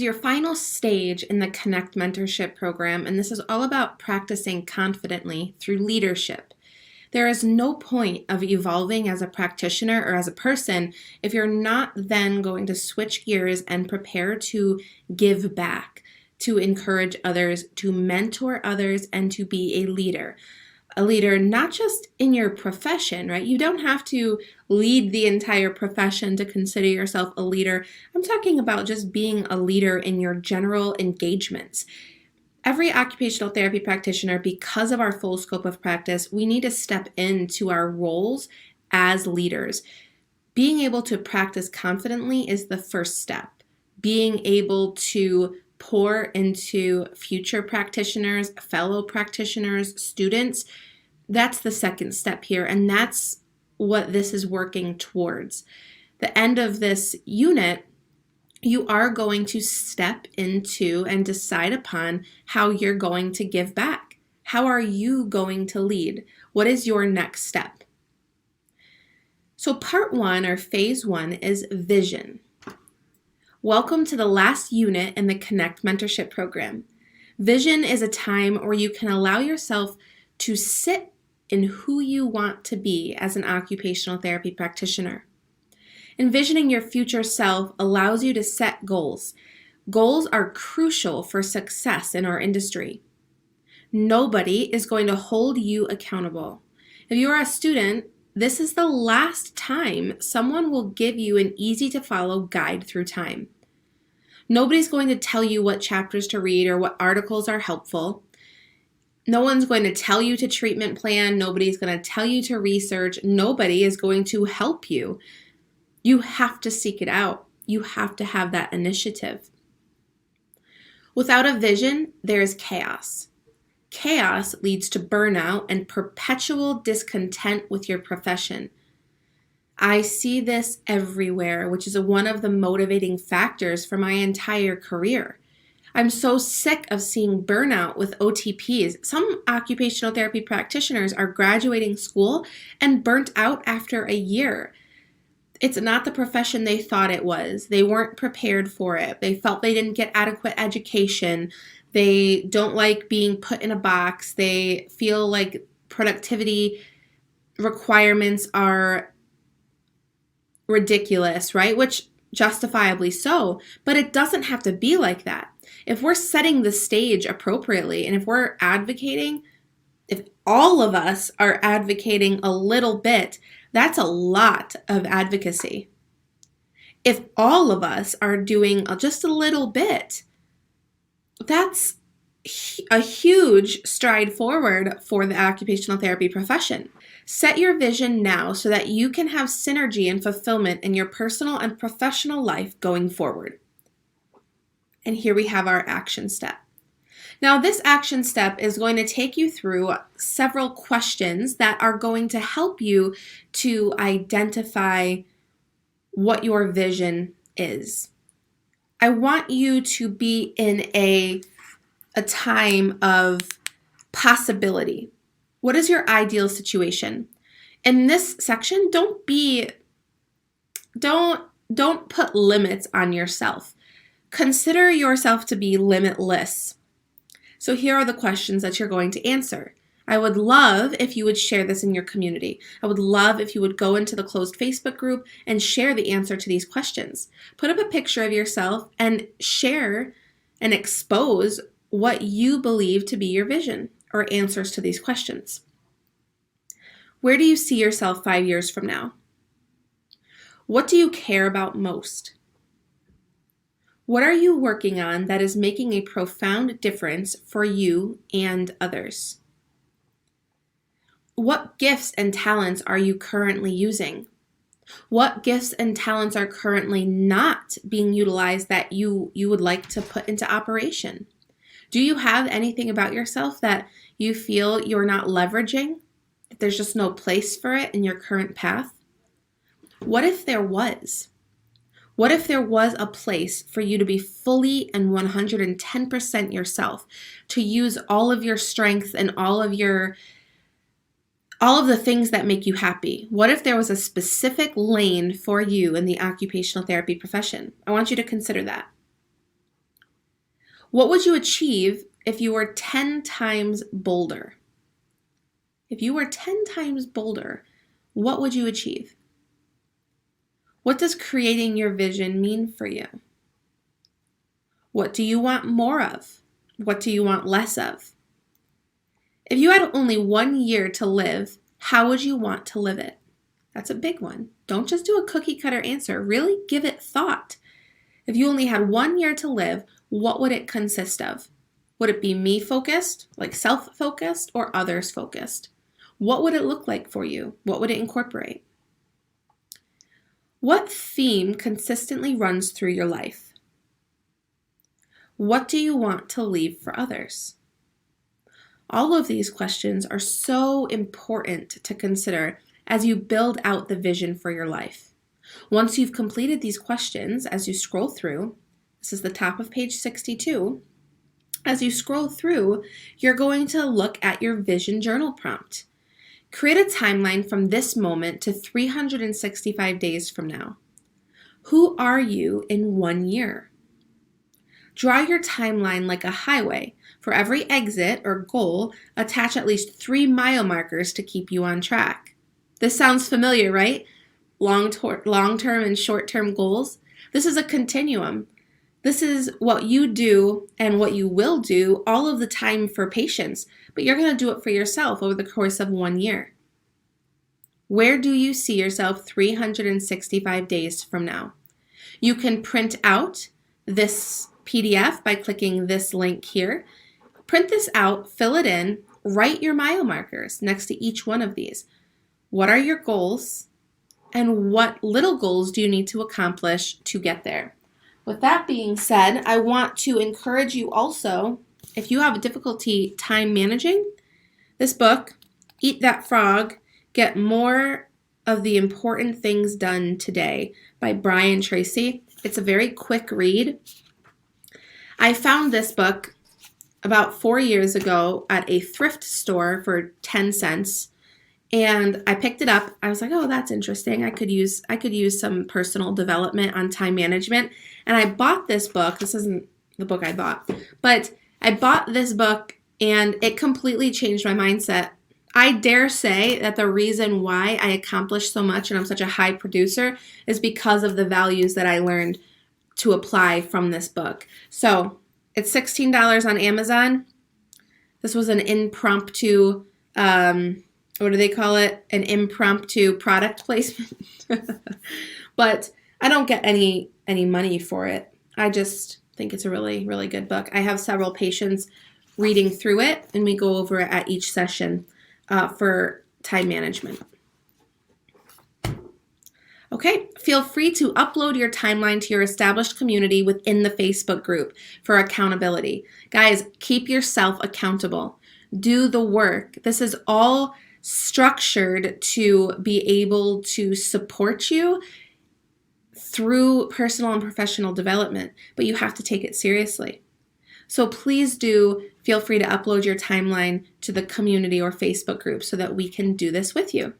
is your final stage in the Connect Mentorship Program, and this is all about practicing confidently through leadership. There is no point of evolving as a practitioner or as a person if you're not then going to switch gears and prepare to give back, to encourage others, to mentor others, and to be a leader. A leader not just in your profession, right? You don't have to lead the entire profession to consider yourself a leader. I'm talking about just being a leader in your general engagements. Every occupational therapy practitioner, because of our full scope of practice, we need to step into our roles as leaders. Being able to practice confidently is the first step. Being able to pour into future practitioners, fellow practitioners, students, that's the second step here, and that's what this is working towards. The end of this unit, you are going to step into and decide upon how you're going to give back. How are you going to lead? What is your next step? So part one, or phase one, is vision. Welcome to the last unit in the Connect Mentorship Program. Vision is a time where you can allow yourself to sit in who you want to be as an occupational therapy practitioner. Envisioning your future self allows you to set goals. Goals are crucial for success in our industry. Nobody is going to hold you accountable. If you are a student, this is the last time someone will give you an easy-to-follow guide through time. Nobody's going to tell you what chapters to read or what articles are helpful. No one's going to tell you to treatment plan. Nobody's going to tell you to research. Nobody is going to help you. You have to seek it out. You have to have that initiative. Without a vision, there is chaos. Chaos leads to burnout and perpetual discontent with your profession. I see this everywhere, which is one of the motivating factors for my entire career. I'm so sick of seeing burnout with OTPs. Some occupational therapy practitioners are graduating school and burnt out after a year. It's not the profession they thought it was. They weren't prepared for it. They felt they didn't get adequate education. They don't like being put in a box. They feel like productivity requirements are ridiculous, right? Which justifiably so, but it doesn't have to be like that. If we're setting the stage appropriately, and if we're advocating, if all of us are advocating a little bit, that's a lot of advocacy. If all of us are doing just a little bit, that's a huge stride forward for the occupational therapy profession. Set your vision now so that you can have synergy and fulfillment in your personal and professional life going forward. And here we have our action step. Now, this action step is going to take you through several questions that are going to help you to identify what your vision is. I want you to be in a time of possibility. What is your ideal situation? In this section, don't put limits on yourself. Consider yourself to be limitless. So here are the questions that you're going to answer. I would love if you would share this in your community. I would love if you would go into the closed Facebook group and share the answer to these questions. Put up a picture of yourself and share and expose what you believe to be your vision or answers to these questions. Where do you see yourself 5 years from now? What do you care about most? What are you working on that is making a profound difference for you and others? What gifts and talents are you currently using? What gifts and talents are currently not being utilized that you would like to put into operation? Do you have anything about yourself that you feel you're not leveraging? That there's just no place for it in your current path? What if there was? What if there was a place for you to be fully and 110% yourself, to use all of your strengths and all of the things that make you happy? What if there was a specific lane for you in the occupational therapy profession? I want you to consider that. What would you achieve if you were 10 times bolder? If you were 10 times bolder, what would you achieve? What does creating your vision mean for you? What do you want more of? What do you want less of? If you had only 1 year to live, how would you want to live it? That's a big one. Don't just do a cookie cutter answer. Really give it thought. If you only had 1 year to live, what would it consist of? Would it be me focused, like self-focused, or others focused? What would it look like for you? What would it incorporate? What theme consistently runs through your life? What do you want to leave for others? All of these questions are so important to consider as you build out the vision for your life. Once you've completed these questions, as you scroll through, this is the top of page 62, as you scroll through, you're going to look at your vision journal prompt. Create a timeline from this moment to 365 days from now. Who are you in 1 year? Draw your timeline like a highway. For every exit or goal, attach at least 3 mile markers to keep you on track. This sounds familiar, right? Long-term and short-term goals. This is a continuum. This is what you do and what you will do all of the time for patients, but you're going to do it for yourself over the course of 1 year. Where do you see yourself 365 days from now? You can print out this PDF by clicking this link here. Print this out, fill it in, write your mile markers next to each one of these. What are your goals? And what little goals do you need to accomplish to get there? With that being said, I want to encourage you also, if you have difficulty time managing, this book, Eat That Frog, Get More of the Important Things Done Today by Brian Tracy. It's a very quick read. I found this book about 4 years ago at a thrift store for 10 cents. And I picked it up. I was like, oh, that's interesting. I could use some personal development on time management. And I bought this book. This isn't the book I bought, but I bought this book and it completely changed my mindset. I dare say that the reason why I accomplished so much and I'm such a high producer is because of the values that I learned to apply from this book. So it's $16 on Amazon. This was an impromptu, what do they call it? An impromptu product placement. But I don't get any money for it. I just think it's a really, really good book. I have several patients reading through it, and we go over it at each session for time management. Okay, feel free to upload your timeline to your established community within the Facebook group for accountability. Guys, keep yourself accountable. Do the work. This is all structured to be able to support you through personal and professional development, but you have to take it seriously. So please do feel free to upload your timeline to the community or Facebook group so that we can do this with you.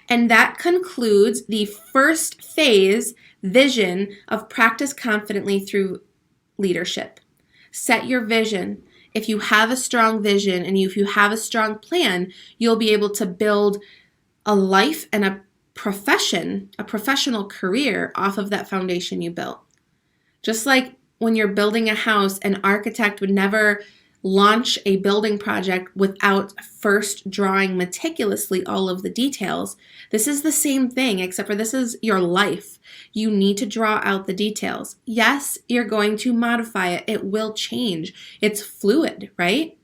And that concludes the first phase vision of practice confidently through leadership. Set your vision. If you have a strong vision and if you have a strong plan, you'll be able to build a life and a profession, a professional career off of that foundation you built. Just like when you're building a house, an architect would never launch a building project without first drawing meticulously all of the details. This is the same thing, except for this is your life. You need to draw out the details. Yes, you're going to modify it. It will change. It's fluid, right?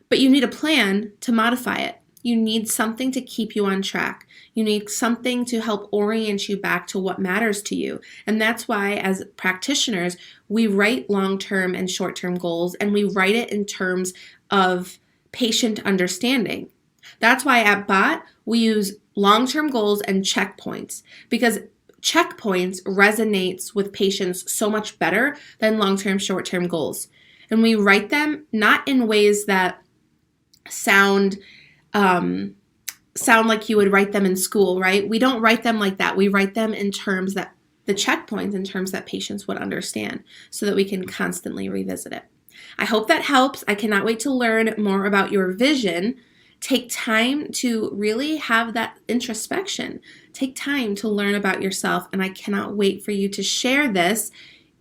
But you need a plan to modify it. You need something to keep you on track. You need something to help orient you back to what matters to you. And that's why, as practitioners, we write long-term and short-term goals, and we write it in terms of patient understanding. That's why at BOT, we use long-term goals and checkpoints, because checkpoints resonates with patients so much better than long-term, short-term goals. And we write them not in ways that sound like you would write them in school, right? We don't write them like that. We write them in terms that the checkpoints in terms that patients would understand so that we can constantly revisit it. I hope that helps. I cannot wait to learn more about your vision. Take time to really have that introspection. Take time to learn about yourself, and I cannot wait for you to share this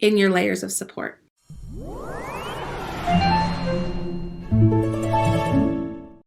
in your layers of support.